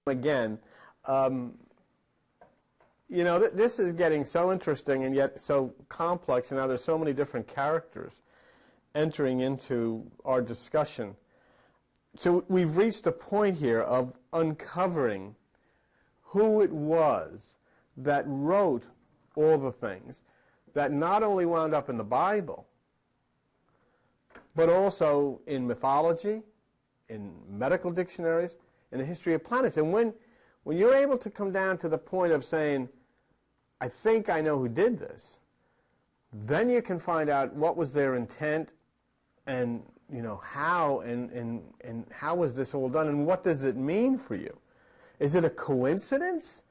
again. You know, this is getting so interesting and yet so complex, and now there's so many different characters entering into our discussion. So we've reached a point here of uncovering who it was that wrote all the things that not only wound up in the Bible, but also in mythology, in medical dictionaries, in the history of planets. And when you're able to come down to the point of saying, I think I know who did this, then you can find out what was their intent and, you know, how and how was this all done and what does it mean for you. Is it a coincidence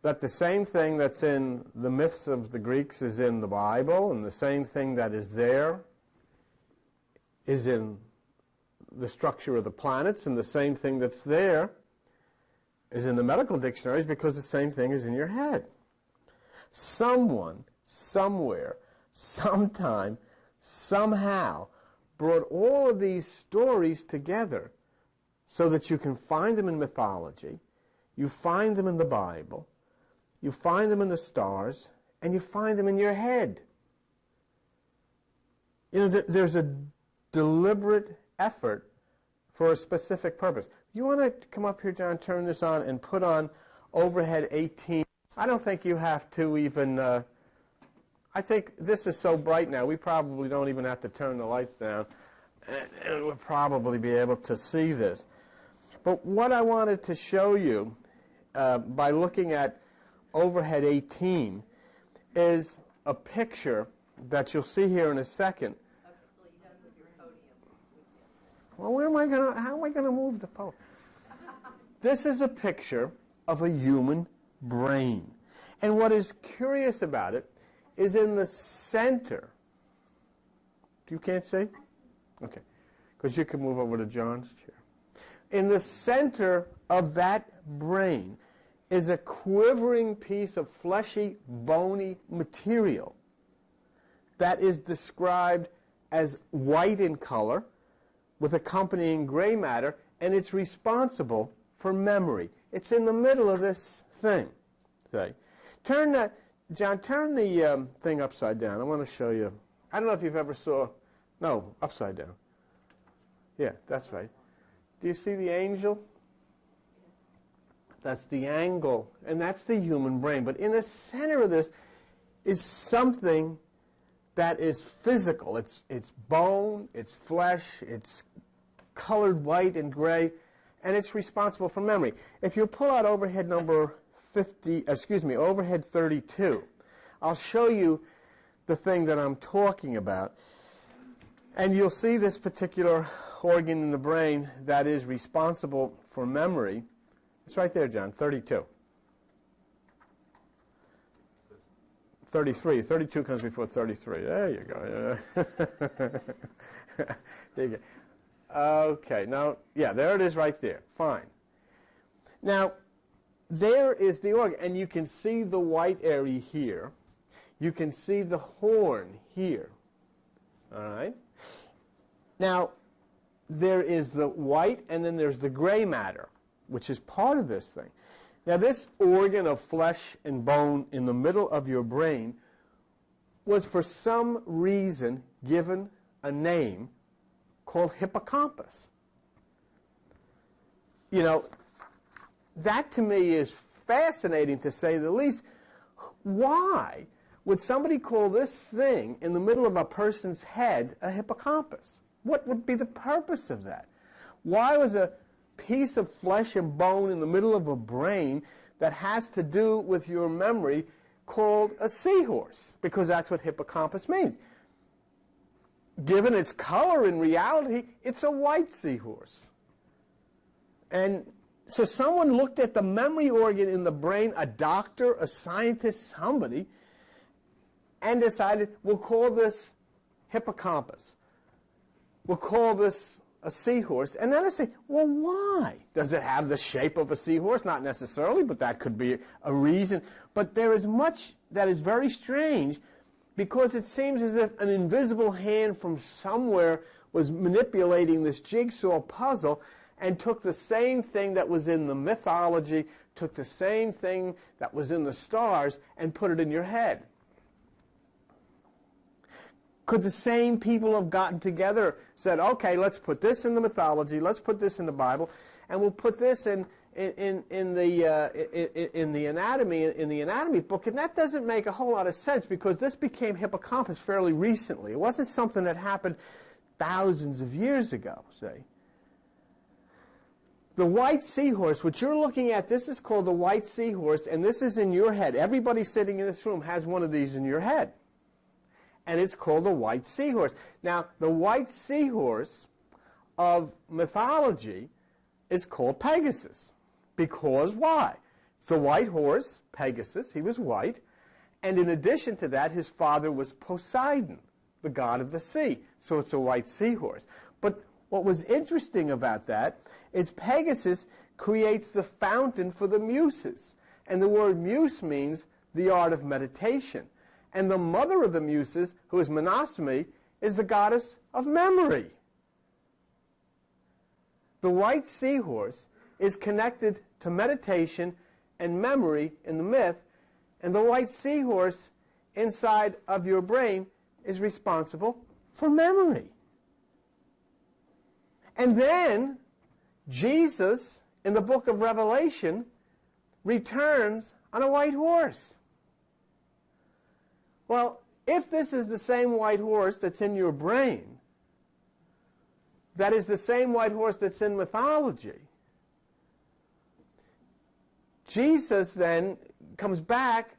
that the same thing that's in the myths of the Greeks is in the Bible, and the same thing that is there is in the structure of the planets, and the same thing that's there is in the medical dictionaries, because the same thing is in your head? Someone, somewhere, sometime, somehow brought all of these stories together so that you can find them in mythology, you find them in the Bible, you find them in the stars, and you find them in your head. You know, there's a deliberate effort for a specific purpose. You want to come up here, John, turn this on, and put on overhead 18. I don't think you have to even, I think this is so bright now, we probably don't even have to turn the lights down, and we'll probably be able to see this. But what I wanted to show you by looking at overhead 18 is a picture that you'll see here in a second. Well, how am I going to move the podium? This is a picture of a human brain. And what is curious about it is in the center. You can't see? Okay. Because you can move over to John's chair. In the center of that brain is a quivering piece of fleshy, bony material that is described as white in color with accompanying gray matter, and it's responsible for memory. It's in the middle of this thing. Okay. John, turn the thing upside down. I want to show you. I don't know if you've ever saw, no, upside down. Yeah, that's right. Do you see the angel? That's the angle, and that's the human brain. But in the center of this is something that is physical. It's bone, it's flesh, it's colored white and gray, and it's responsible for memory. If you pull out overhead number overhead 32, I'll show you the thing that I'm talking about. And you'll see this particular organ in the brain that is responsible for memory. It's right there, John, 32. 33. 32 comes before 33. There you go. There you go. Okay, now, yeah, there it is right there. Fine. Now, there is the organ, and you can see the white area here. You can see the horn here. All right? Now, there is the white, and then there's the gray matter, which is part of this thing. Now, this organ of flesh and bone in the middle of your brain was for some reason given a name called hippocampus. You know, that to me is fascinating, to say the least. Why would somebody call this thing in the middle of a person's head a hippocampus? What would be the purpose of that? Why was a piece of flesh and bone in the middle of a brain that has to do with your memory called a seahorse? Because that's what hippocampus means. Given its color, in reality, it's a white seahorse. And so someone looked at the memory organ in the brain, a doctor, a scientist, somebody, and decided, we'll call this hippocampus. We'll call this a seahorse. And then I say, well, why? Does it have the shape of a seahorse? Not necessarily, but that could be a reason. But there is much that is very strange, because it seems as if an invisible hand from somewhere was manipulating this jigsaw puzzle, and took the same thing that was in the mythology, took the same thing that was in the stars, and put it in your head? Could the same people have gotten together, said, okay, let's put this in the mythology, let's put this in the Bible, and we'll put this in the anatomy book, and that doesn't make a whole lot of sense because this became hippocampus fairly recently. It wasn't something that happened thousands of years ago, say. The white seahorse, what you're looking at, this is called the white seahorse, and this is in your head. Everybody sitting in this room has one of these in your head, and it's called the white seahorse. Now, the white seahorse of mythology is called Pegasus. Because why? It's a white horse, Pegasus, he was white, and in addition to that, his father was Poseidon, the god of the sea. So it's a white seahorse. But what was interesting about that is Pegasus creates the fountain for the muses. And the word muse means the art of meditation. And the mother of the muses, who is Mnemosyne, is the goddess of memory. The white seahorse is connected to meditation and memory in the myth, and the white seahorse inside of your brain is responsible for memory. And then Jesus, in the book of Revelation, returns on a white horse. Well, if this is the same white horse that's in your brain, that is the same white horse that's in mythology, Jesus then comes back,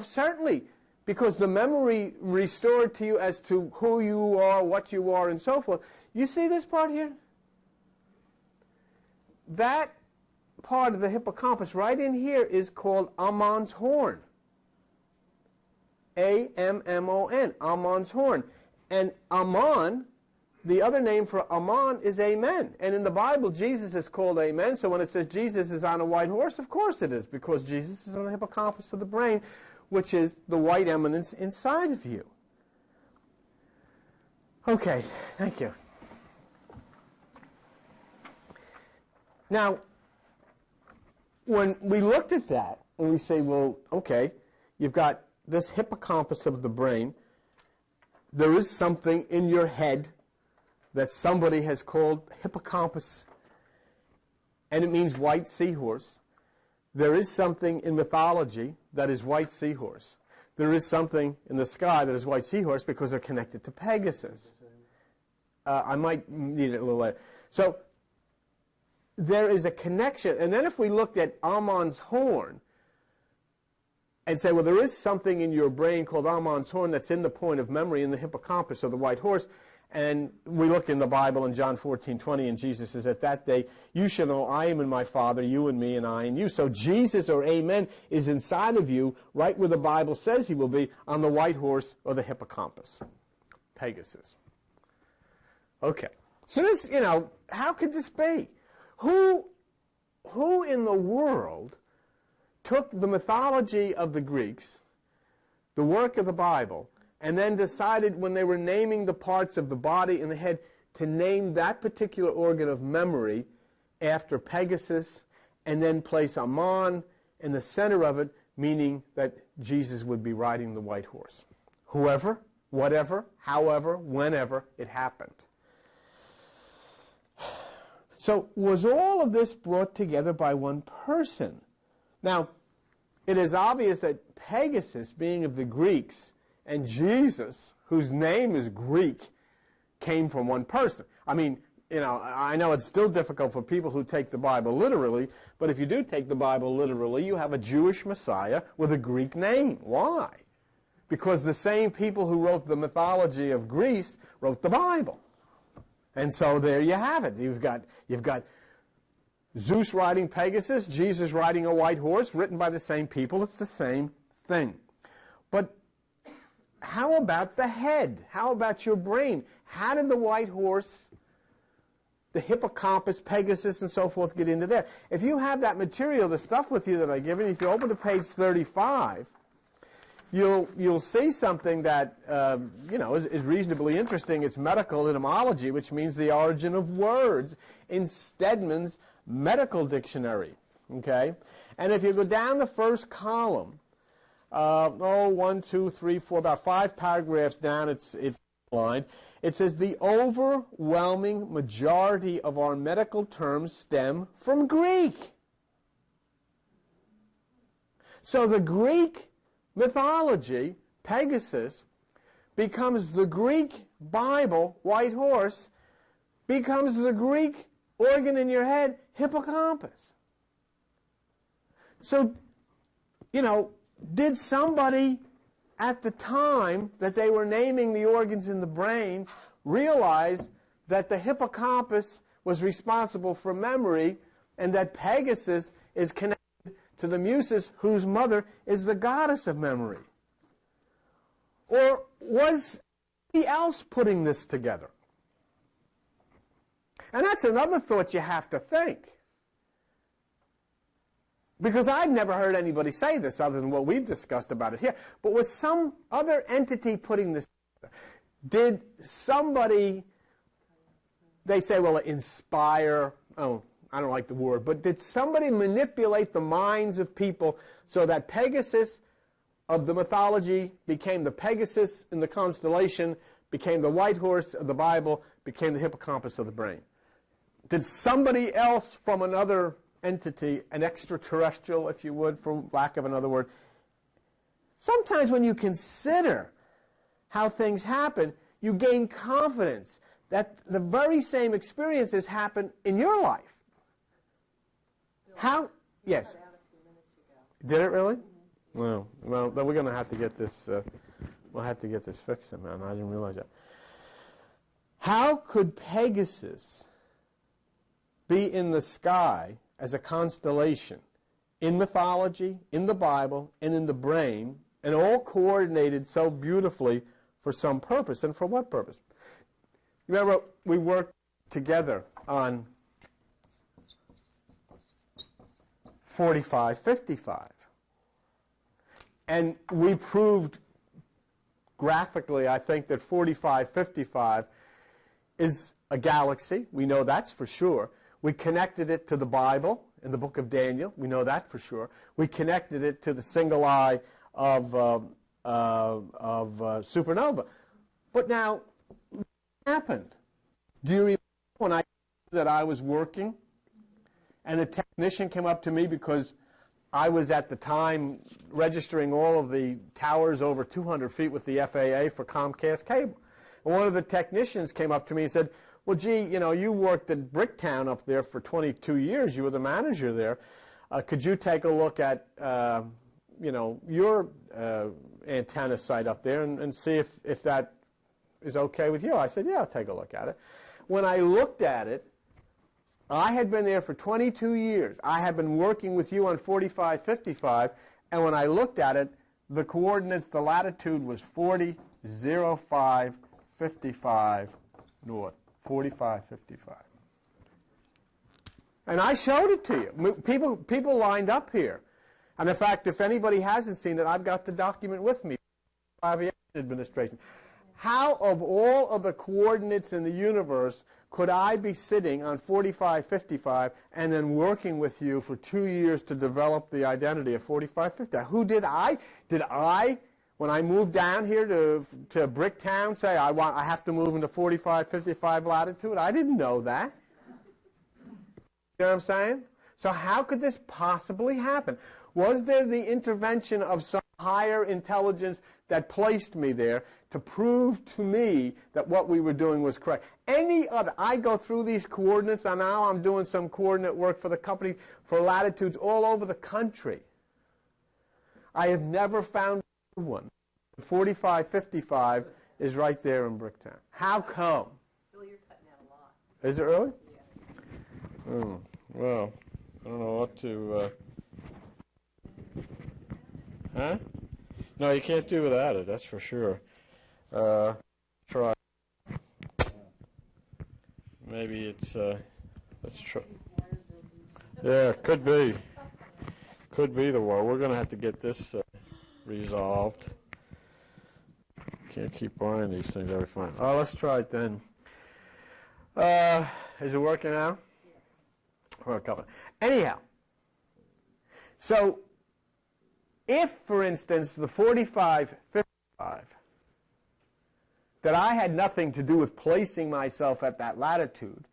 certainly, because the memory restored to you as to who you are, what you are, and so forth. You see this part here? That part of the hippocampus right in here is called Ammon's horn. A-M-M-O-N, Ammon's horn. And Ammon, the other name for Ammon is Amen. And in the Bible, Jesus is called Amen. So when it says Jesus is on a white horse, of course it is, because Jesus is on the hippocampus of the brain, which is the white eminence inside of you. Okay, thank you. Now, when we looked at that, and we say, well, okay, you've got this hippocampus of the brain. There is something in your head that somebody has called hippocampus, and it means white seahorse. There is something in mythology that is white seahorse. There is something in the sky that is white seahorse because they're connected to Pegasus. I might need it a little later. So there is a connection. And then if we looked at Ammon's horn and say, well, there is something in your brain called Ammon's horn that's in the point of memory in the hippocampus of the white horse. And we look in the Bible in John 14:20, and Jesus says, at that day, you shall know I am in my Father, you in me, and I in you. So Jesus, or Amen, is inside of you, right where the Bible says he will be, on the white horse or the hippocampus, Pegasus. Okay. So this, how could this be? Who in the world took the mythology of the Greeks, the work of the Bible, and then decided when they were naming the parts of the body and the head to name that particular organ of memory after Pegasus, and then place Ammon in the center of it, meaning that Jesus would be riding the white horse? Whoever, whatever, however, whenever it happened. So was all of this brought together by one person? Now, it is obvious that Pegasus, being of the Greeks, and Jesus, whose name is Greek, came from one person. I mean, I know it's still difficult for people who take the Bible literally, but if you do take the Bible literally, you have a Jewish Messiah with a Greek name. Why? Because the same people who wrote the mythology of Greece wrote the Bible. And so there you have it. You've got Zeus riding Pegasus, Jesus riding a white horse, written by the same people. It's the same thing. But how about the head? How about your brain? How did the white horse, the hippocampus, Pegasus, and so forth get into there? If you have that material, the stuff with you that I given, if you open to page 35, you'll see something that is reasonably interesting. It's medical etymology, which means the origin of words, in Stedman's Medical Dictionary. Okay, and if you go down the first column, 1, 2, 3, 4, about 5 paragraphs down, it's line. It says the overwhelming majority of our medical terms stem from Greek. So the Greek mythology, Pegasus, becomes the Greek Bible, white horse, becomes the Greek organ in your head, hippocampus. So, did somebody at the time that they were naming the organs in the brain realize that the hippocampus was responsible for memory and that Pegasus is connected to the Muses, whose mother is the goddess of memory? Or was somebody else putting this together? And that's another thought you have to think. Because I've never heard anybody say this other than what we've discussed about it here. But was some other entity putting this together? Did somebody, they say, well, inspire, I don't like the word, but did somebody manipulate the minds of people so that Pegasus of the mythology became the Pegasus in the constellation, became the white horse of the Bible, became the hippocampus of the brain? Did somebody else from another entity, an extraterrestrial, if you would, for lack of another word? Sometimes when you consider how things happen, you gain confidence that the very same experiences happen in your life. How? Yes. Did it really? Well, then we're going to have to get this. We'll have to get this fixed, man. I didn't realize that. How could Pegasus be in the sky as a constellation in mythology, in the Bible, and in the brain, and all coordinated so beautifully for some purpose? And for what purpose? You remember we worked together on 4555. And we proved graphically, I think, that 4555 is a galaxy. We know that's for sure. We connected it to the Bible in the book of Daniel. We know that for sure. We connected it to the single eye of supernova. But now, what happened? Do you remember when I that I was working and a technician came up to me because I was at the time registering all of the towers over 200 feet with the FAA for Comcast cable. And one of the technicians came up to me and said, well, gee, you worked at Bricktown up there for 22 years. You were the manager there. Could you take a look at, your antenna site up there and see if that is okay with you? I said, yeah, I'll take a look at it. When I looked at it, I had been there for 22 years. I had been working with you on 4555, and when I looked at it, the coordinates, the latitude was 40.0555 north. 4555. And I showed it to you. People lined up here. And in fact, if anybody hasn't seen it, I've got the document with me. Aviation Administration. How of all of the coordinates in the universe could I be sitting on 4555 and then working with you for 2 years to develop the identity of 4555? Who did I? Did I, when I moved down here to Bricktown, say I have to move into 4555 latitude? I didn't know that. You know what I'm saying? So how could this possibly happen? Was there the intervention of some higher intelligence that placed me there to prove to me that what we were doing was correct? Any other, I go through these coordinates, and now I'm doing some coordinate work for the company for latitudes all over the country. I have never found one. 4555 is right there in Bricktown. How come? Bill, you're cutting out a lot. Is it really? Yeah. Oh, well, I don't know what to... Huh? No, you can't do without it, that's for sure. Try. Maybe it's, let's try. Yeah, could be. Could be the war. We're going to have to get this resolved. can't keep buying these things every time. Oh, let's try it then. Is it working now? For a couple. Anyhow, so if, for instance, the 45, 55, that I had nothing to do with placing myself at that latitude,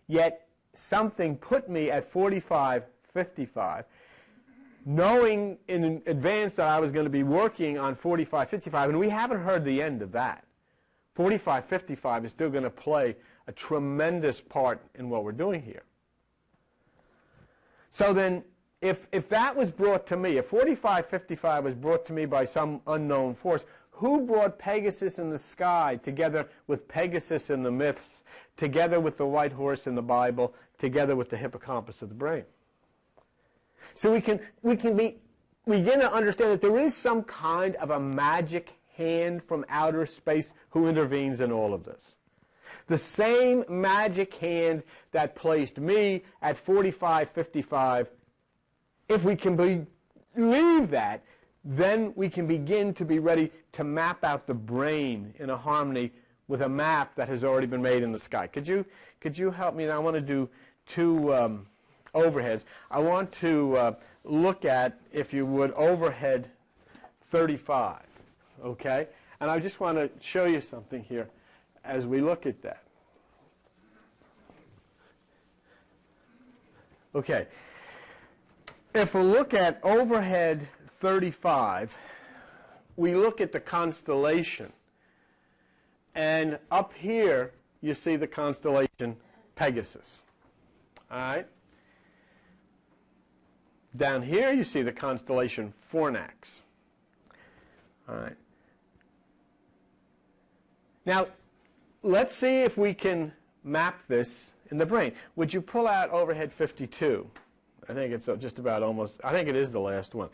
yet something put me at 45, 55, knowing in advance that I was going to be working on 45, 55, and we haven't heard the end of that. 45, 55 is still going to play a tremendous part in what we're doing here. So then, if that was brought to me, if 45, 55 was brought to me by some unknown force, who brought Pegasus in the sky together with Pegasus in the myths, together with the white horse in the Bible, together with the hippocampus of the brain? So we can begin to understand that there is some kind of a magic hand from outer space who intervenes in all of this. The same magic hand that placed me at 45, 55, if we can believe that, then we can begin to be ready to map out the brain in a harmony with a map that has already been made in the sky. Could you help me? Now I want to do two overheads. I want to look at, if you would, overhead 35, okay? And I just want to show you something here as we look at that. Okay. If we look at overhead 35, we look at the constellation. And up here, you see the constellation Pegasus. All right? Down here, you see the constellation Fornax. All right. Now, let's see if we can map this in the brain. Would you pull out overhead 52? I think it's just about almost, I think it is the last one.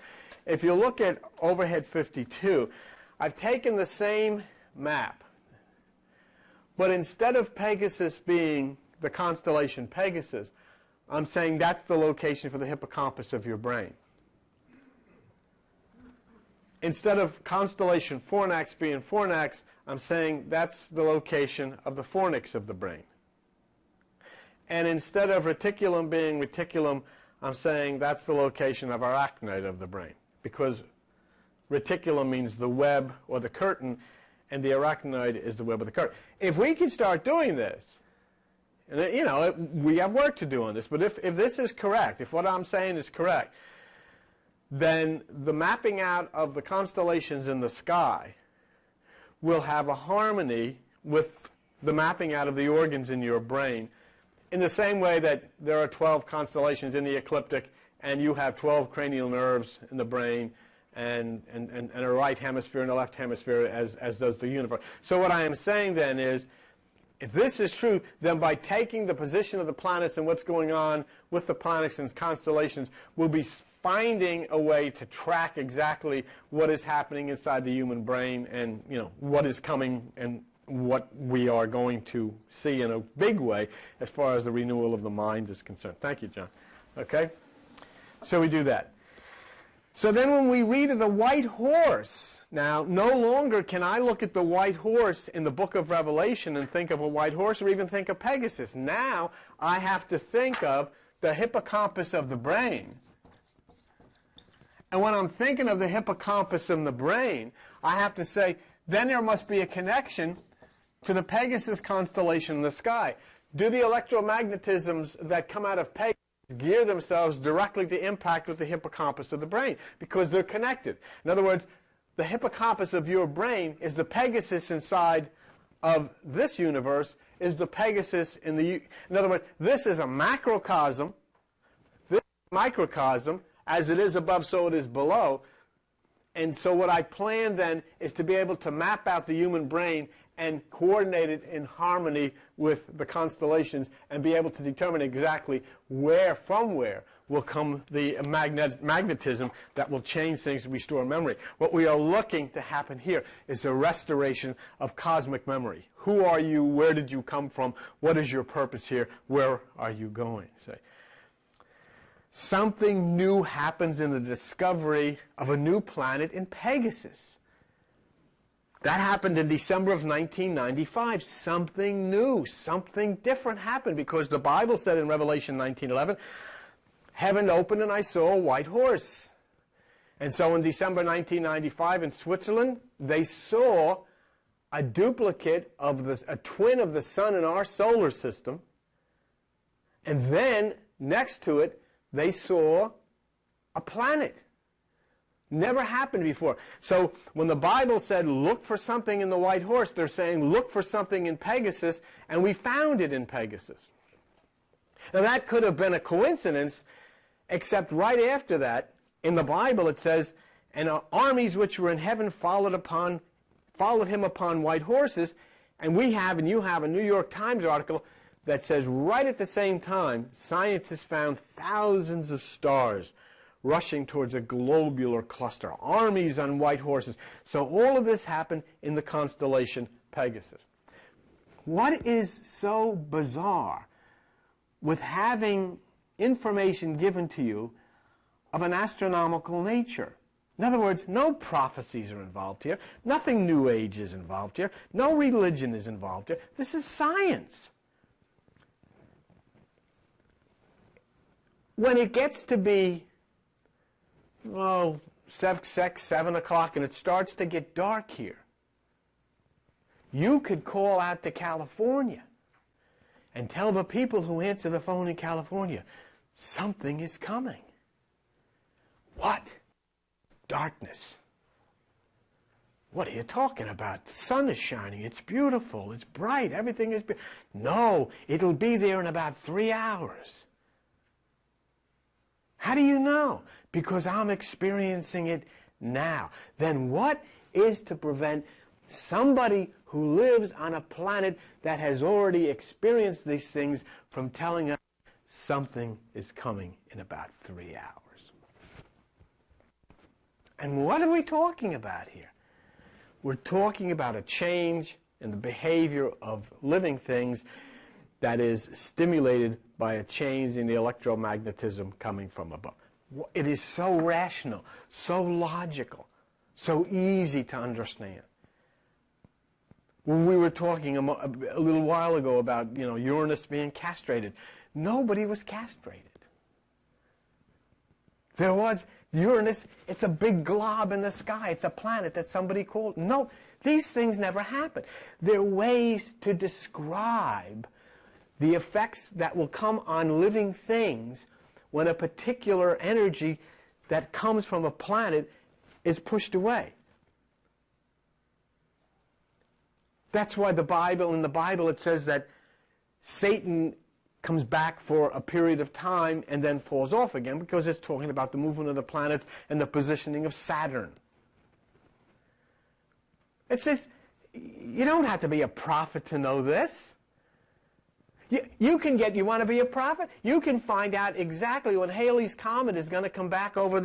If you look at overhead 52, I've taken the same map, but instead of Pegasus being the constellation Pegasus, I'm saying that's the location for the hippocampus of your brain. Instead of constellation Fornax being Fornax, I'm saying that's the location of the fornix of the brain. And instead of reticulum being reticulum, I'm saying that's the location of arachnoid of the brain, because reticulum means the web or the curtain, and the arachnoid is the web of the curtain. If we can start doing this, and we have work to do on this, but if this is correct, if what I'm saying is correct, then the mapping out of the constellations in the sky will have a harmony with the mapping out of the organs in your brain, in the same way that there are 12 constellations in the ecliptic, and you have 12 cranial nerves in the brain, and a right hemisphere and a left hemisphere, as does the universe. So what I am saying then is, if this is true, then by taking the position of the planets and what's going on with the planets and constellations, we'll be finding a way to track exactly what is happening inside the human brain, and what is coming and what we are going to see in a big way as far as the renewal of the mind is concerned. Thank you, John. Okay? So we do that. So then when we read of the white horse, now no longer can I look at the white horse in the book of Revelation and think of a white horse or even think of Pegasus. Now I have to think of the hippocampus of the brain. And when I'm thinking of the hippocampus in the brain, I have to say, then there must be a connection to the Pegasus constellation in the sky. Do the electromagnetisms that come out of Pegasus gear themselves directly to impact with the hippocampus of the brain? Because they're connected. In other words, the hippocampus of your brain is the Pegasus inside of this universe, is the Pegasus in the... In other words, this is a macrocosm, this is a microcosm, as it is above, so it is below. And so what I plan then is to be able to map out the human brain and coordinate it in harmony with the constellations and be able to determine exactly from where will come the magnetism that will change things and restore memory. What we are looking to happen here is a restoration of cosmic memory. Who are you? Where did you come from? What is your purpose here? Where are you going? Say, something new happens in the discovery of a new planet in Pegasus. That happened in December of 1995. Something new, something different happened because the Bible said in Revelation 19:11, heaven opened and I saw a white horse. And so in December 1995 in Switzerland, they saw a duplicate of a twin of the sun in our solar system. And then next to it, they saw a planet. Never happened before. So when the Bible said, look for something in the white horse, they're saying, look for something in Pegasus, and we found it in Pegasus. Now that could have been a coincidence, except right after that, in the Bible it says, and armies which were in heaven followed him upon white horses, and we have, and you have, a New York Times article that says right at the same time, scientists found thousands of stars rushing towards a globular cluster, armies on white horses. So all of this happened in the constellation Pegasus. What is so bizarre with having information given to you of an astronomical nature? In other words, no prophecies are involved here. Nothing New Age is involved here. No religion is involved here. This is science. When it gets to be 7 o'clock and it starts to get dark here, you could call out to California and tell the people who answer the phone in California, something is coming. What? Darkness. What are you talking about? The sun is shining. It's beautiful. It's bright. Everything is beautiful. No, it'll be there in about 3 hours. How do you know? Because I'm experiencing it now. Then what is to prevent somebody who lives on a planet that has already experienced these things from telling us something is coming in about 3 hours? And what are we talking about here? We're talking about a change in the behavior of living things that is stimulated by a change in the electromagnetism coming from above. It is so rational, so logical, so easy to understand. When we were talking a little while ago about, Uranus being castrated, nobody was castrated. There was Uranus, it's a big glob in the sky. It's a planet that somebody called. No, these things never happen. There are ways to describe the effects that will come on living things when a particular energy that comes from a planet is pushed away. That's why in the Bible it says that Satan comes back for a period of time and then falls off again, because it's talking about the movement of the planets and the positioning of Saturn. It says, you don't have to be a prophet to know this. You want to be a prophet? You can find out exactly when Halley's Comet is going to come back over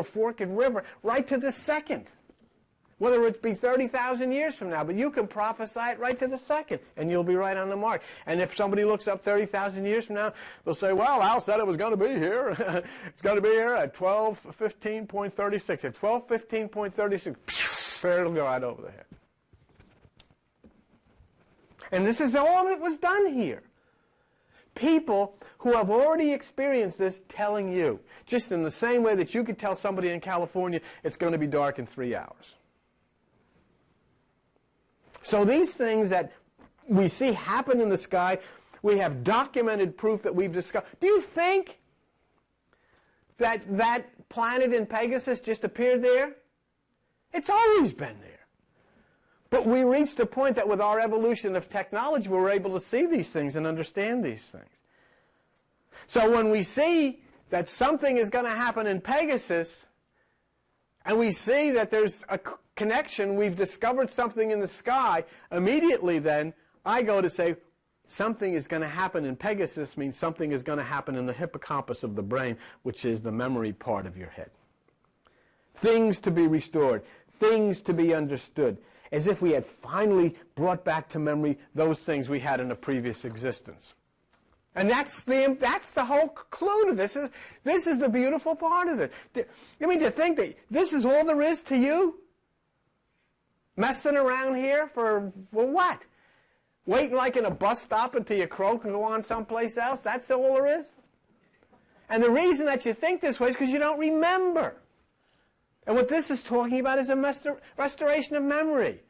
Forked River, right to the second. Whether it be 30,000 years from now, but you can prophesy it right to the second, and you'll be right on the mark. And if somebody looks up 30,000 years from now, they'll say, well, Al said it was going to be here. It's going to be here at 12:15.36. At 12:15.36, it'll go right over the head. And this is all that was done here. People who have already experienced this telling you, just in the same way that you could tell somebody in California it's going to be dark in 3 hours. So these things that we see happen in the sky, we have documented proof that we've discovered. Do you think that that planet in Pegasus just appeared there? It's always been there. But we reached a point that with our evolution of technology, we're able to see these things and understand these things. So when we see that something is going to happen in Pegasus, and we see that there's a connection, we've discovered something in the sky, immediately then I go to say, something is going to happen in Pegasus means something is going to happen in the hippocampus of the brain, which is the memory part of your head. Things to be restored, things to be understood, as if we had finally brought back to memory those things we had in a previous existence. And that's the whole clue to this. This is the beautiful part of it. I mean, to think that this is all there is to you? Messing around here for what? Waiting like in a bus stop until you croak and go on someplace else? That's all there is? And the reason that you think this way is because you don't remember. And what this is talking about is a restoration of memory.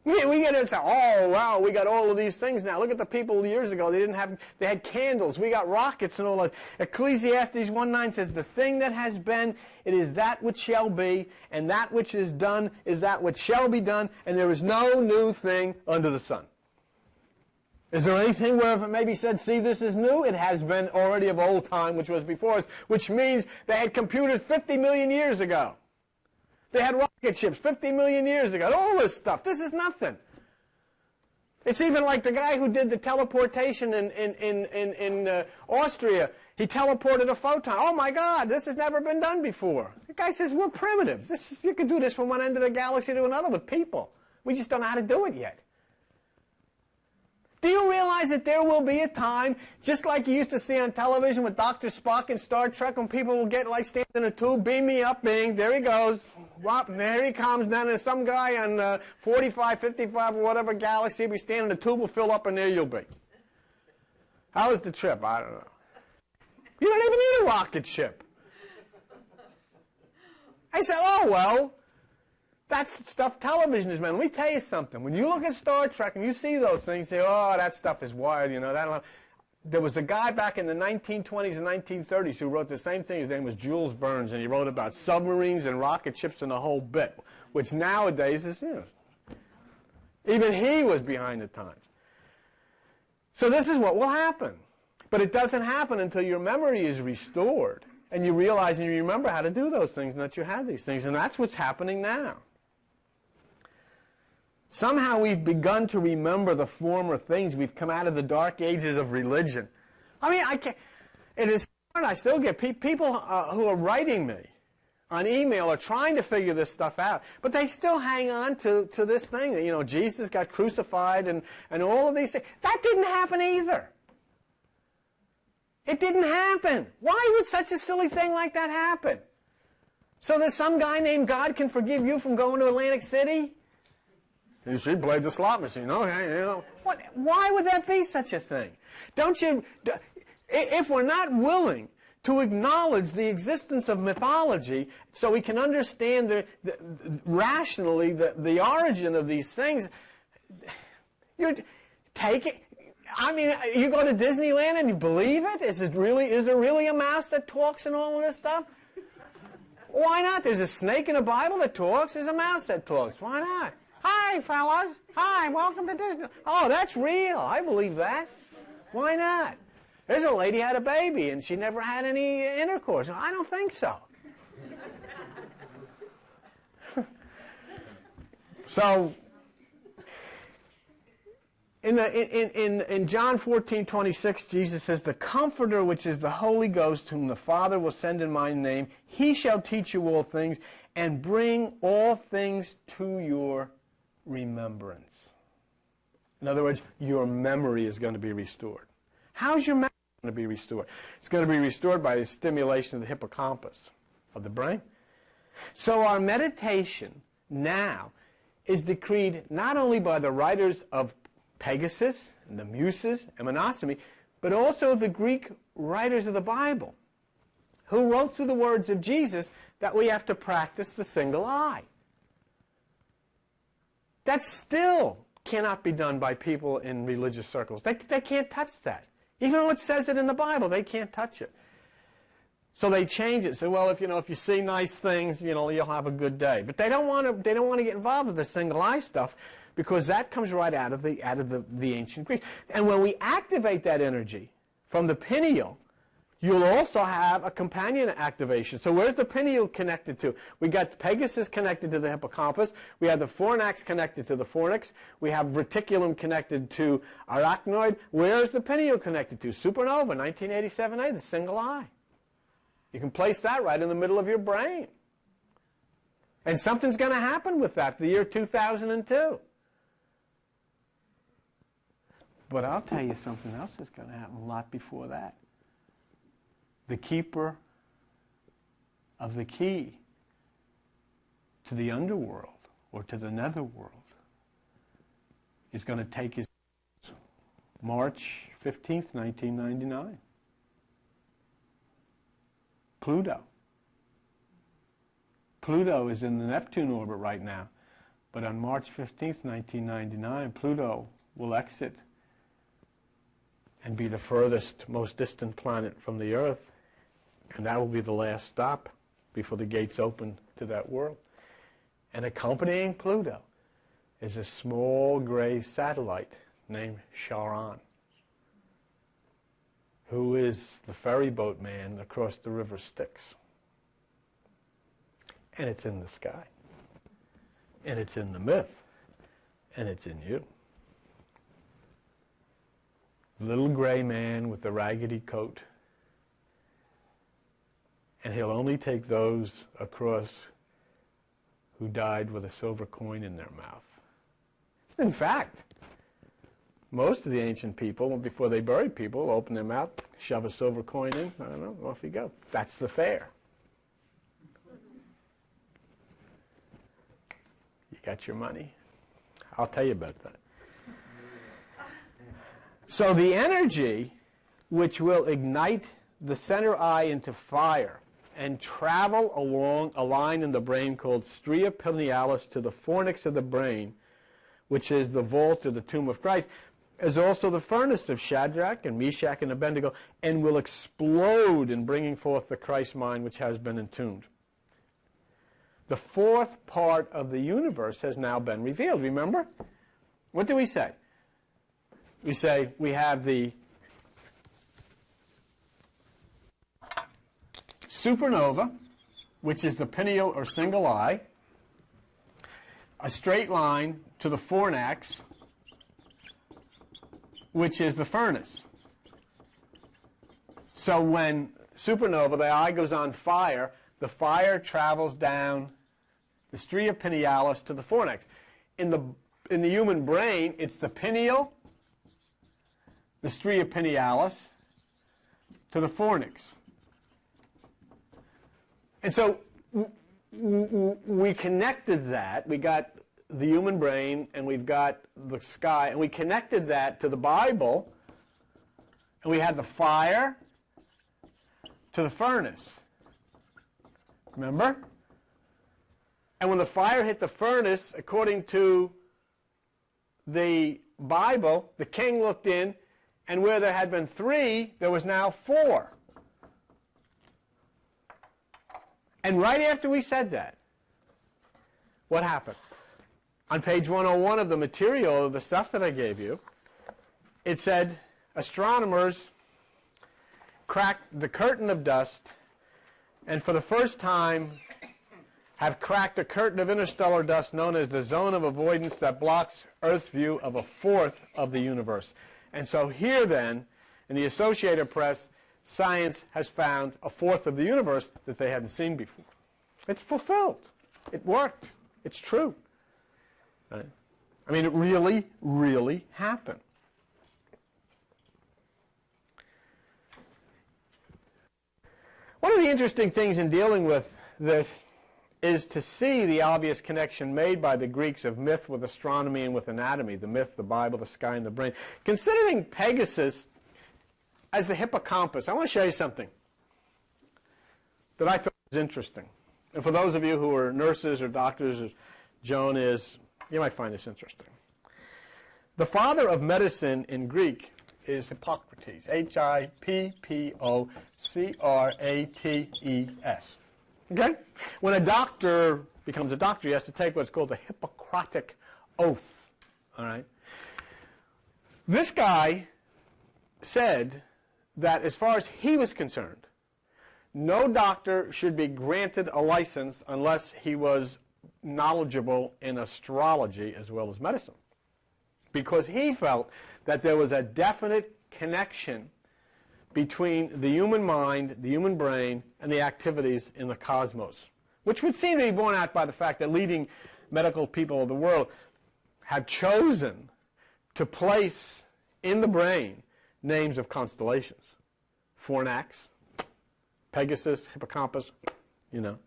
We get to say, oh, wow, we got all of these things now. Look at the people years ago. They had candles. We got rockets and all that. Ecclesiastes 1:9 says, the thing that has been, it is that which shall be, and that which is done is that which shall be done, and there is no new thing under the sun. Is there anything where if it maybe said, see, this is new? It has been already of old time, which was before us, which means they had computers 50 million years ago. They had rocket ships 50 million years ago. All this stuff. This is nothing. It's even like the guy who did the teleportation in Austria. He teleported a photon. Oh my God, this has never been done before. The guy says, we're primitives. You can do this from one end of the galaxy to another with people. We just don't know how to do it yet. Do you realize that there will be a time, just like you used to see on television with Dr. Spock in Star Trek, when people will get like stand in a tube, beam me up, bing, there he goes, whop, there he comes, then there's some guy on 45, 55, or whatever galaxy will be standing, the tube will fill up, and there you'll be. How was the trip? I don't know. You don't even need a rocket ship. I said, oh, well, that's the stuff television is meant. Let me tell you something. When you look at Star Trek and you see those things, you say, oh, that stuff is wild, you know. There was a guy back in the 1920s and 1930s who wrote the same thing. His name was Jules Verne's, and he wrote about submarines and rocket ships and the whole bit, which nowadays is, you know, even he was behind the times. So this is what will happen. But it doesn't happen until your memory is restored, and you realize and you remember how to do those things and that you had these things, and that's what's happening now. Somehow we've begun to remember the former things. We've come out of the dark ages of religion. I mean, it is hard. I still get people who are writing me on email are trying to figure this stuff out, but they still hang on to this thing that, you know, Jesus got crucified and all of these things. That didn't happen either. It didn't happen. Why would such a silly thing like that happen? So that some guy named God can forgive you from going to Atlantic City? She played the slot machine. Okay, you know. Why would that be such a thing? Don't you? If we're not willing to acknowledge the existence of mythology, so we can understand rationally the origin of these things, you take it. I mean, you go to Disneyland and you believe it? Is there really a mouse that talks and all of this stuff? Why not? There's a snake in the Bible that talks. There's a mouse that talks. Why not? Hi, fellas. Hi, welcome to Disney. Oh, that's real. I believe that. Why not? There's a lady had a baby and she never had any intercourse. I don't think so. So, in John 14:26, Jesus says, the Comforter, which is the Holy Ghost, whom the Father will send in my name, he shall teach you all things and bring all things to your remembrance. In other words, your memory is going to be restored. How's your memory going to be restored? It's going to be restored by the stimulation of the hippocampus of the brain. So our meditation now is decreed not only by the writers of Pegasus and the Muses and Monosemy, but also the Greek writers of the Bible, who wrote through the words of Jesus that we have to practice the single eye. That still cannot be done by people in religious circles. They can't touch that. Even though it says it in the Bible, they can't touch it. So they change it. Say, well, if you see nice things, you'll have a good day. But they don't want to get involved with the single eye stuff, because that comes right out of the ancient Greek. And when we activate that energy from the pineal, you'll also have a companion activation. So where's the pineal connected to? We got Pegasus connected to the hippocampus. We have the fornax connected to the fornix. We have reticulum connected to arachnoid. Where's the pineal connected to? Supernova, 1987A, the single eye. You can place that right in the middle of your brain. And something's going to happen with that, the year 2002. But I'll tell you something else is going to happen a lot before that. The keeper of the key to the underworld or to the netherworld is going to take his March 15th, 1999. Pluto. Pluto is in the Neptune orbit right now, but on March 15th, 1999, Pluto will exit and be the furthest, most distant planet from the Earth, and that will be the last stop before the gates open to that world. And accompanying Pluto is a small gray satellite named Charon, who is the ferry boat man across the river Styx. And it's in the sky. And it's in the myth. And it's in you. The little gray man with the raggedy coat. And he'll only take those across who died with a silver coin in their mouth. In fact, most of the ancient people, before they buried people, open their mouth, shove a silver coin in, I don't know, off you go. That's the fare. You got your money. I'll tell you about that. So the energy which will ignite the center eye into fire and travel along a line in the brain called stria pinealis to the fornix of the brain, which is the vault or the tomb of Christ, is also the furnace of Shadrach and Meshach and Abednego, and will explode in bringing forth the Christ mind which has been entombed. The fourth part of the universe has now been revealed. Remember? What do we say? We say we have the supernova, which is the pineal or single eye, a straight line to the fornax, which is the furnace. So when supernova, the eye goes on fire, the fire travels down the stria pinealis to the fornax. In the human brain, it's the pineal, the stria pinealis, to the fornix. And so we connected that. We got the human brain, and we've got the sky, and we connected that to the Bible, and we had the fire to the furnace. Remember? And when the fire hit the furnace, according to the Bible, the king looked in, and where there had been 3, there was now 4. And right after we said that, what happened? On page 101 of the material, of the stuff that I gave you, it said astronomers cracked the curtain of dust, and for the first time have cracked a curtain of interstellar dust known as the zone of avoidance that blocks Earth's view of a fourth of the universe. And so here then, in the Associated Press, science has found a fourth of the universe that they hadn't seen before. It's fulfilled. It worked. It's true. Right? I mean, it really, really happened. One of the interesting things in dealing with this is to see the obvious connection made by the Greeks of myth with astronomy and with anatomy, the myth, the Bible, the sky, and the brain. Considering Pegasus as the hippocampus, I want to show you something that I thought was interesting. And for those of you who are nurses or doctors, as Joan is, you might find this interesting. The father of medicine in Greek is Hippocrates, Hippocrates. Okay? When a doctor becomes a doctor, he has to take what's called the Hippocratic Oath. All right? This guy said that as far as he was concerned, no doctor should be granted a license unless he was knowledgeable in astrology as well as medicine, because he felt that there was a definite connection between the human mind, the human brain, and the activities in the cosmos, which would seem to be borne out by the fact that leading medical people of the world have chosen to place in the brain names of constellations. Fornax, Pegasus, Hippocampus, you know.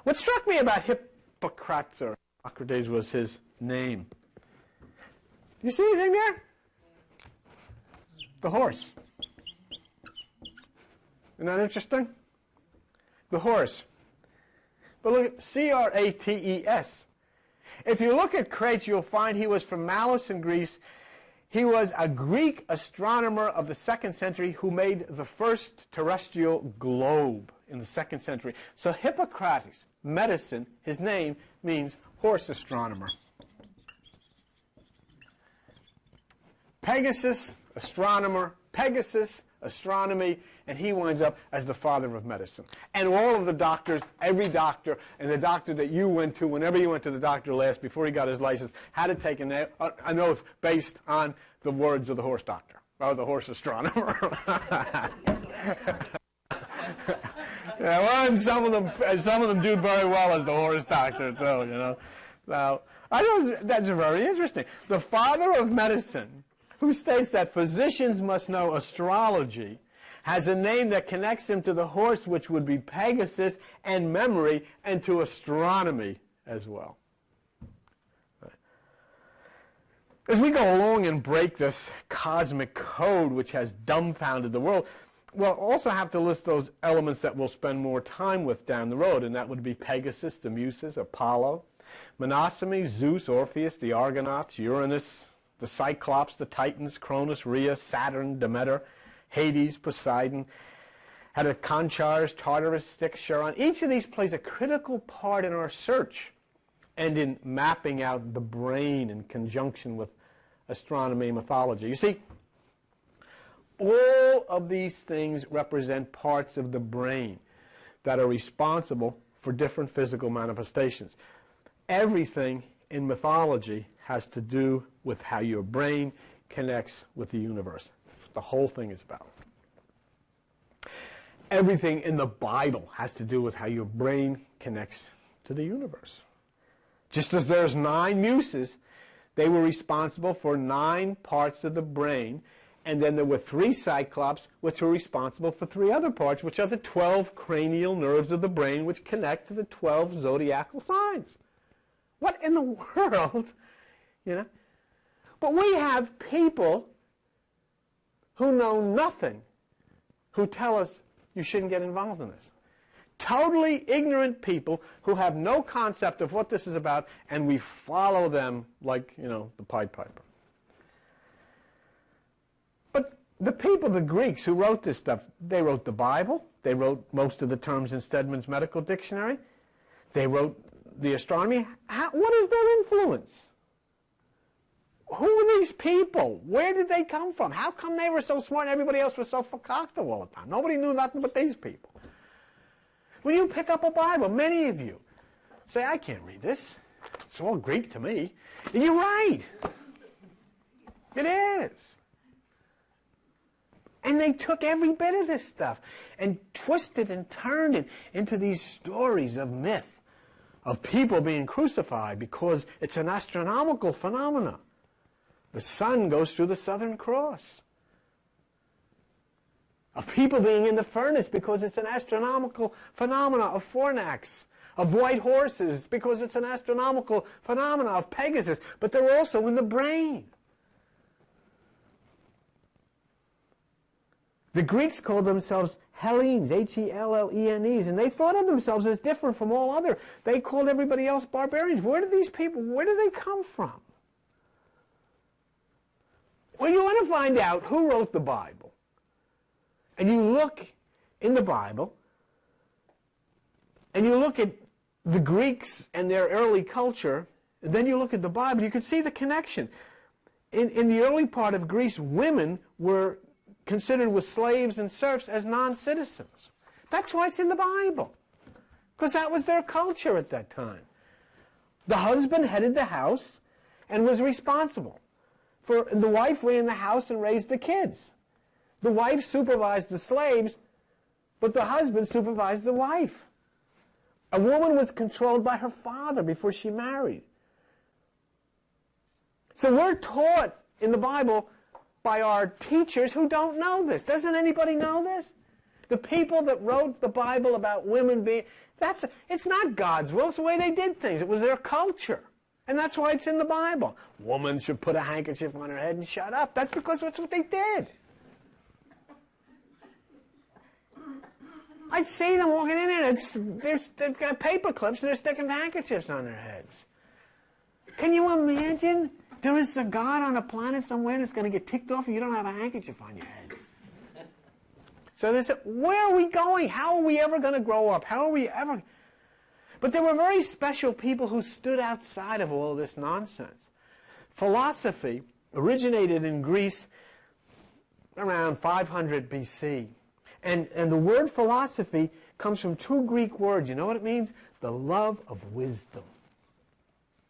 What struck me about Hippocrates, or Socrates was his name. Do you see anything there? The horse. Isn't that interesting? The horse. But look at Crates. If you look at Crates, you'll find he was from Malos in Greece. He was a Greek astronomer of the 2nd century who made the first terrestrial globe in the 2nd century. So Hippocrates, medicine, his name means horse astronomer. Pegasus, astronomer, Pegasus, astronomy, and he winds up as the father of medicine. And all of the doctors, every doctor, and the doctor that you went to, whenever you went to the doctor last, before he got his license, had to take an oath based on the words of the horse doctor, or the horse astronomer. Yeah, well, and some of them do very well as the horse doctor, too, you know. Now, I know that's very interesting. The father of medicine, who states that physicians must know astrology, has a name that connects him to the horse, which would be Pegasus, and memory, and to astronomy as well. As we go along and break this cosmic code which has dumbfounded the world, we'll also have to list those elements that we'll spend more time with down the road, and that would be Pegasus, the Muses, Apollo, Mnemosyne, Zeus, Orpheus, the Argonauts, Uranus, the Cyclops, the Titans, Cronus, Rhea, Saturn, Demeter, Hades, Poseidon, Conchars, Tartarus, Styx, Charon. Each of these plays a critical part in our search and in mapping out the brain in conjunction with astronomy and mythology. You see, all of these things represent parts of the brain that are responsible for different physical manifestations. Everything in mythology has to do with how your brain connects with the universe. The whole thing is about. Everything in the Bible has to do with how your brain connects to the universe. Just as there's 9 muses, they were responsible for 9 parts of the brain, and then there were 3 cyclops, which were responsible for 3 other parts, which are the 12 cranial nerves of the brain, which connect to the 12 zodiacal signs. What in the world, you know? But we have people who know nothing, who tell us you shouldn't get involved in this. Totally ignorant people who have no concept of what this is about, and we follow them like, you know, the Pied Piper. But the people, the Greeks who wrote this stuff, they wrote the Bible, they wrote most of the terms in Stedman's Medical Dictionary, they wrote the astronomy. What is their influence? Who are these people? Where did they come from? How come they were so smart and everybody else was so fakakta all the time? Nobody knew nothing but these people. When you pick up a Bible, many of you say, I can't read this. It's all Greek to me. And you're right. It is. And they took every bit of this stuff and twisted and turned it into these stories of myth, of people being crucified because it's an astronomical phenomenon. The sun goes through the Southern Cross. Of people being in the furnace because it's an astronomical phenomenon, of fornax, of white horses because it's an astronomical phenomenon, of Pegasus, but they're also in the brain. The Greeks called themselves Hellenes, Hellenes, and they thought of themselves as different from all other. They called everybody else barbarians. Where did these people, where do they come from? Well, you want to find out who wrote the Bible. And you look in the Bible, and you look at the Greeks and their early culture, and then you look at the Bible, you can see the connection. In the early part of Greece, women were considered with slaves and serfs as non-citizens. That's why it's in the Bible, because that was their culture at that time. The husband headed the house and was responsible. For the wife ran the house and raised the kids. The wife supervised the slaves, but the husband supervised the wife. A woman was controlled by her father before she married. So we're taught in the Bible by our teachers who don't know this. Doesn't anybody know this? The people that wrote the Bible about women being, it's not God's will, it's the way they did things. It was their culture. And that's why it's in the Bible. Woman should put a handkerchief on her head and shut up. That's because that's what they did. I see them walking in there. They've got paper clips and they're sticking handkerchiefs on their heads. Can you imagine? There is a God on a planet somewhere that's going to get ticked off and you don't have a handkerchief on your head. So they said, where are we going? How are we ever going to grow up? How are we ever... But there were very special people who stood outside of all this nonsense. Philosophy originated in Greece around 500 BC. And the word philosophy comes from two Greek words. You know what it means? The love of wisdom.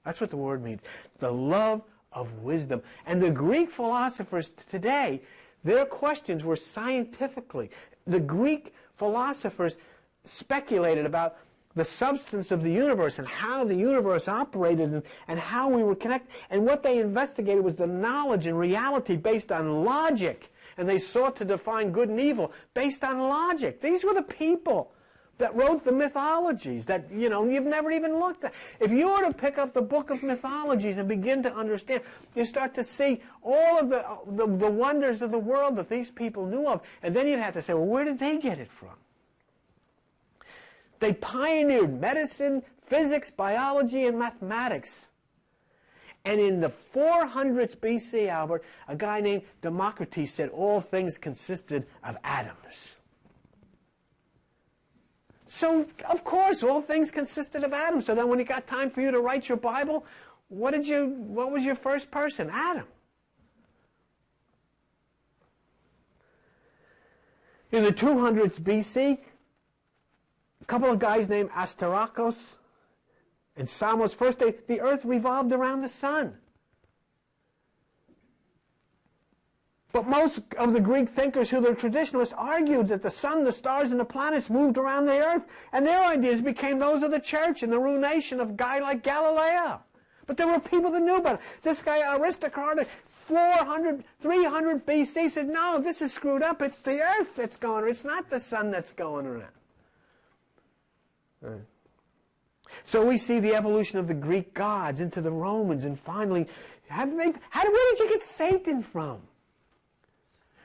That's what the word means. The love of wisdom. And the Greek philosophers today, their questions were scientifically. The Greek philosophers speculated about the substance of the universe and how the universe operated and how we were connected. And what they investigated was the knowledge and reality based on logic. And they sought to define good and evil based on logic. These were the people that wrote the mythologies that, you've never even looked at. If you were to pick up the book of mythologies and begin to understand, you start to see all of the wonders of the world that these people knew of. And then you'd have to say, well, where did they get it from? They pioneered medicine, physics, biology, and mathematics. And in the 400s BC, Albert, a guy named Democritus said all things consisted of atoms. So, of course, all things consisted of atoms. So then when it got time for you to write your Bible, what was your first person? Adam. In the 200s BC, a couple of guys named Asterakos and Samos, first the earth revolved around the sun. But most of the Greek thinkers who were traditionalists argued that the sun, the stars, and the planets moved around the earth, and their ideas became those of the church and the ruination of a guy like Galileo. But there were people that knew about it. This guy, Aristocrates, 300 BC, said, no, this is screwed up. It's the earth that's going around. It's not the sun that's going around. Right. So we see the evolution of the Greek gods into the Romans, and finally, where did you get Satan from?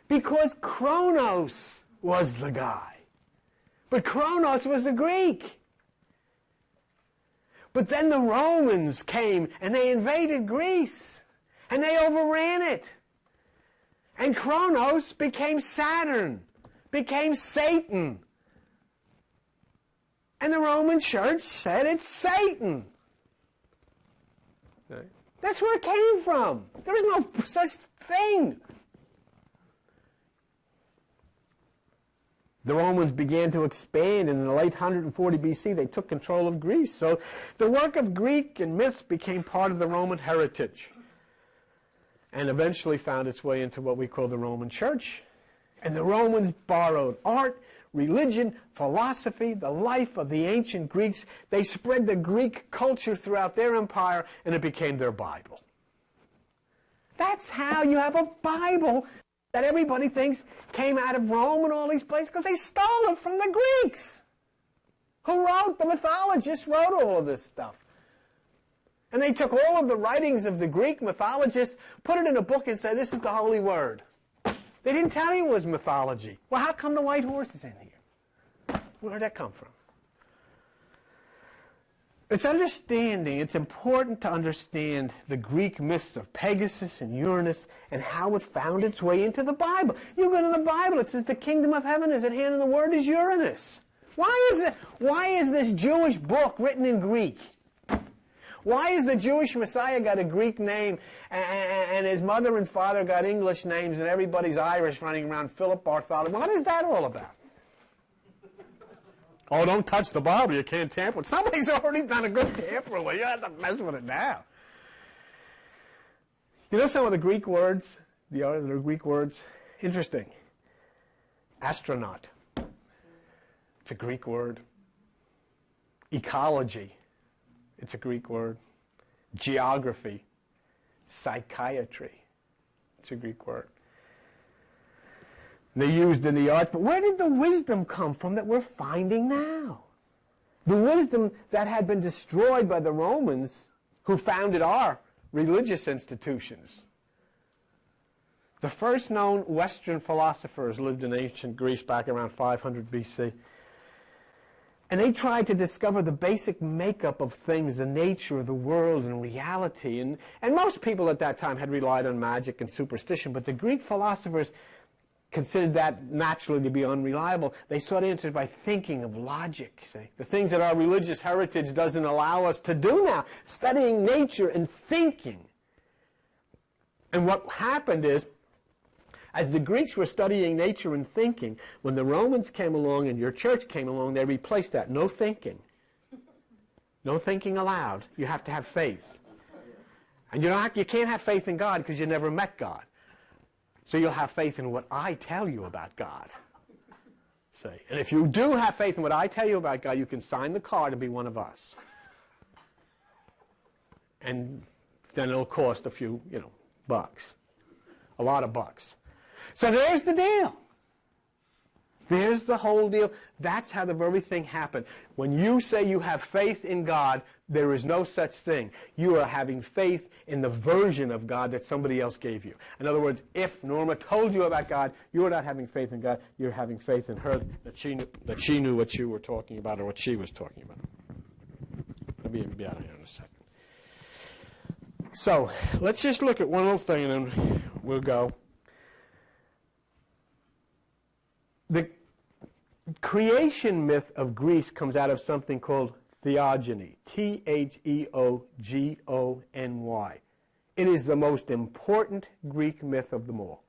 Because Kronos was the guy. But Kronos was a Greek. But then the Romans came and they invaded Greece. And they overran it. And Kronos became Saturn, became Satan. And the Roman Church said it's Satan. Okay. That's where it came from. There is no such thing. The Romans began to expand, and in the late 140 BC, they took control of Greece. So the work of Greek and myths became part of the Roman heritage and eventually found its way into what we call the Roman Church. And the Romans borrowed art, religion, philosophy, the life of the ancient Greeks. They spread the Greek culture throughout their empire, and it became their Bible. That's how you have a Bible that everybody thinks came out of Rome and all these places, because they stole it from the Greeks. Who wrote? The mythologists wrote all of this stuff. And they took all of the writings of the Greek mythologists, put it in a book and said, this is the holy word. They didn't tell you it was mythology. Well, how come the white horse is in here? Where did that come from? It's important to understand the Greek myths of Pegasus and Uranus and how it found its way into the Bible. You go to the Bible, it says the kingdom of heaven is at hand, and the word is Uranus. Why is this Jewish book written in Greek? Why has the Jewish Messiah got a Greek name and his mother and father got English names and everybody's Irish running around Philip Bartholomew? What is that all about? Oh, don't touch the Bible. You can't tamper with it. Somebody's already done a good tamper with it. You have to mess with it now. You know some of the Greek words? The other Greek words? Interesting. Astronaut. It's a Greek word. Ecology. It's a Greek word. Geography. Psychiatry. It's a Greek word. They used in the art, but where did the wisdom come from that we're finding now? The wisdom that had been destroyed by the Romans who founded our religious institutions. The first known Western philosophers lived in ancient Greece back around 500 BC. And they tried to discover the basic makeup of things, the nature of the world and reality. And most people at that time had relied on magic and superstition, but the Greek philosophers considered that naturally to be unreliable. They sought answers by thinking of logic, see, the things that our religious heritage doesn't allow us to do now, studying nature and thinking. And what happened is, as the Greeks were studying nature and thinking, when the Romans came along and your church came along, they replaced that. No thinking. No thinking allowed. You have to have faith. And you can't have faith in God because you never met God. So you'll have faith in what I tell you about God. See? And if you do have faith in what I tell you about God, you can sign the card and be one of us. And then it'll cost a few, bucks. A lot of bucks. So there's the deal. There's the whole deal. That's how the very thing happened. When you say you have faith in God, there is no such thing. You are having faith in the version of God that somebody else gave you. In other words, if Norma told you about God, you are not having faith in God. You're having faith in her that she knew what you were talking about or what she was talking about. I'll be out of here in a second. So let's just look at one little thing and then we'll go. The creation myth of Greece comes out of something called theogony, Theogony. It is the most important Greek myth of them all.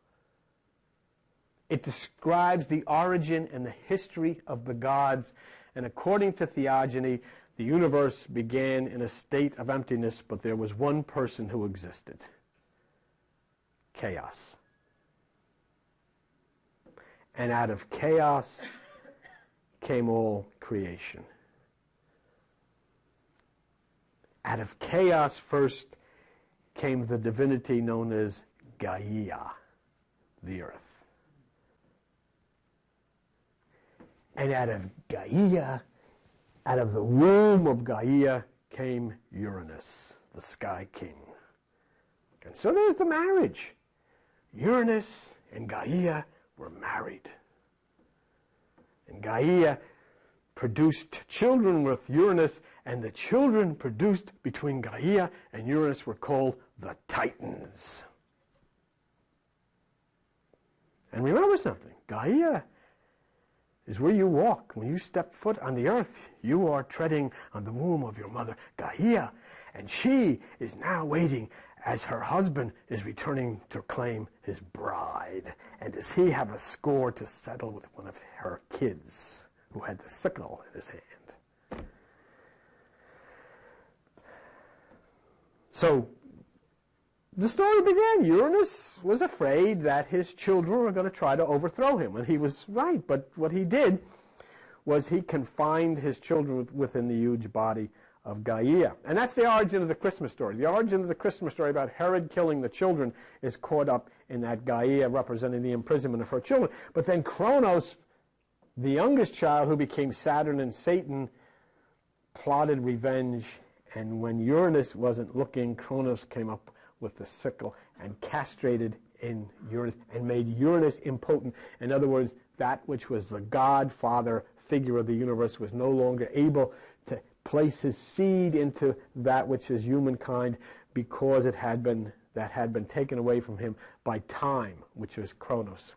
It describes the origin and the history of the gods, and according to theogony, the universe began in a state of emptiness, but there was one person who existed. Chaos. And out of chaos came all creation. Out of chaos first came the divinity known as Gaia, the earth. And out of Gaia, out of the womb of Gaia, came Uranus, the sky king. And so there's the marriage. Uranus and Gaia were married. And Gaia produced children with Uranus, and the children produced between Gaia and Uranus were called the Titans. And remember something, Gaia is where you walk. When you step foot on the earth, you are treading on the womb of your mother, Gaia, and she is now waiting as her husband is returning to claim his bride. And does he have a score to settle with one of her kids who had the sickle in his hand? So the story began. Uranus was afraid that his children were going to try to overthrow him. And he was right. But what he did was he confined his children within the huge body of Gaia. And that's the origin of the Christmas story. The origin of the Christmas story about Herod killing the children is caught up in that Gaia representing the imprisonment of her children. But then Kronos, the youngest child who became Saturn and Satan, plotted revenge. And when Uranus wasn't looking, Kronos came up with the sickle and castrated in Uranus and made Uranus impotent. In other words, that which was the godfather figure of the universe was no longer able to place his seed into that which is humankind because that had been taken away from him by time, which was Kronos.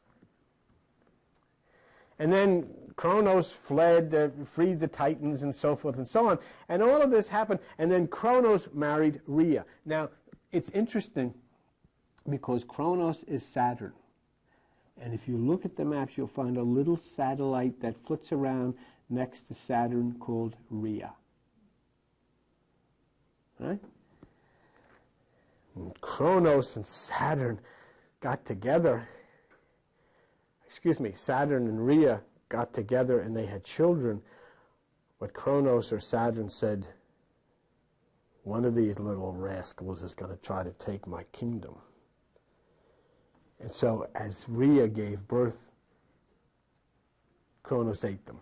And then Kronos fled, freed the Titans and so forth and so on. And all of this happened. And then Kronos married Rhea. Now, it's interesting because Kronos is Saturn. And if you look at the maps, you'll find a little satellite that flits around next to Saturn called Rhea. Right? And Kronos and Saturn got together. Saturn and Rhea got together and they had children. But Kronos or Saturn said, one of these little rascals is going to try to take my kingdom. And so as Rhea gave birth, Kronos ate them.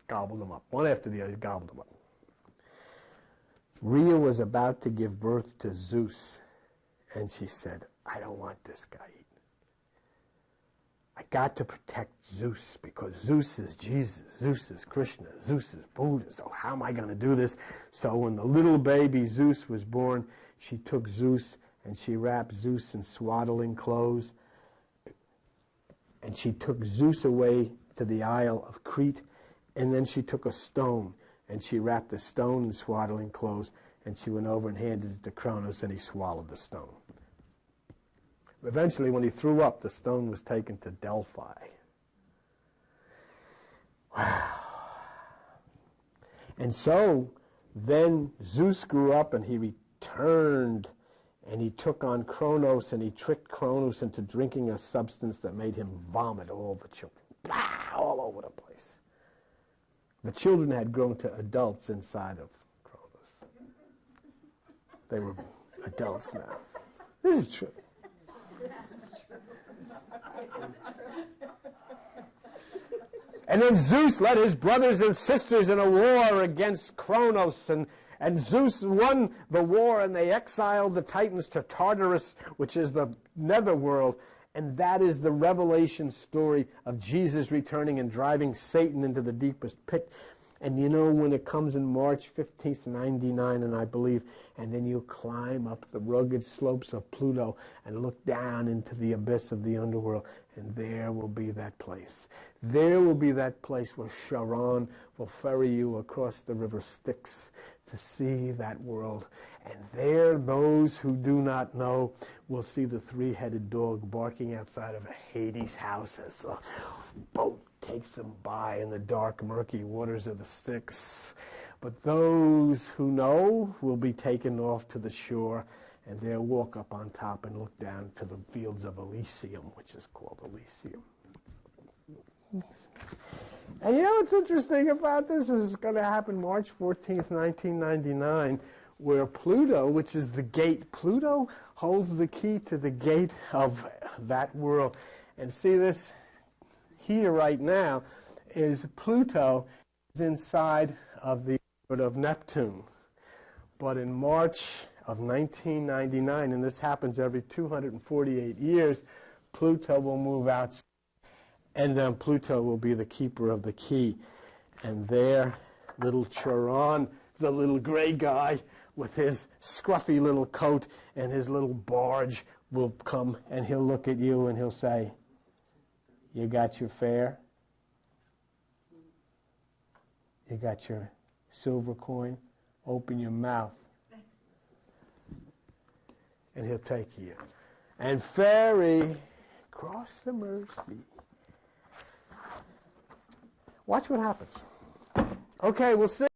Gobbled them up. One after the other, gobbled them up. Rhea was about to give birth to Zeus, and she said, I don't want this guy eating. I got to protect Zeus because Zeus is Jesus, Zeus is Krishna, Zeus is Buddha, so how am I going to do this? So when the little baby Zeus was born, she took Zeus and she wrapped Zeus in swaddling clothes, and she took Zeus away to the Isle of Crete, and then she took a stone and she wrapped the stone in swaddling clothes, and she went over and handed it to Kronos, and he swallowed the stone. Eventually, when he threw up, the stone was taken to Delphi. Wow. And so then Zeus grew up and he returned, and he took on Kronos, and he tricked Kronos into drinking a substance that made him vomit all the children. Blah, all over the place. The children had grown to adults inside of Kronos. They were adults now. This is true. And then Zeus led his brothers and sisters in a war against Kronos, and Zeus won the war, and they exiled the Titans to Tartarus, which is the netherworld, and that is the revelation story of Jesus returning and driving Satan into the deepest pit. And you know, when it comes in March 15th, 99, and I believe, and then you climb up the rugged slopes of Pluto and look down into the abyss of the underworld, and there will be that place. There will be that place where Charon will ferry you across the river Styx to see that world. And there, those who do not know will see the three-headed dog barking outside of a Hades house as a boat takes them by in the dark, murky waters of the Styx. But those who know will be taken off to the shore, and they'll walk up on top and look down to the fields of Elysium, which is called Elysium. And you know what's interesting about this is going to happen March 14th, 1999, where Pluto, which is the gate, Pluto holds the key to the gate of that world. And see this here right now is Pluto is inside of the orbit of Neptune. But in March of 1999, and this happens every 248 years, Pluto will move out, and then Pluto will be the keeper of the key. And there, little Charon, the little gray guy with his scruffy little coat and his little barge, will come, and he'll look at you and he'll say, you got your fare? You got your silver coin? Open your mouth. And he'll take you. And ferry, cross the Mersey. Watch what happens. Okay, we'll see.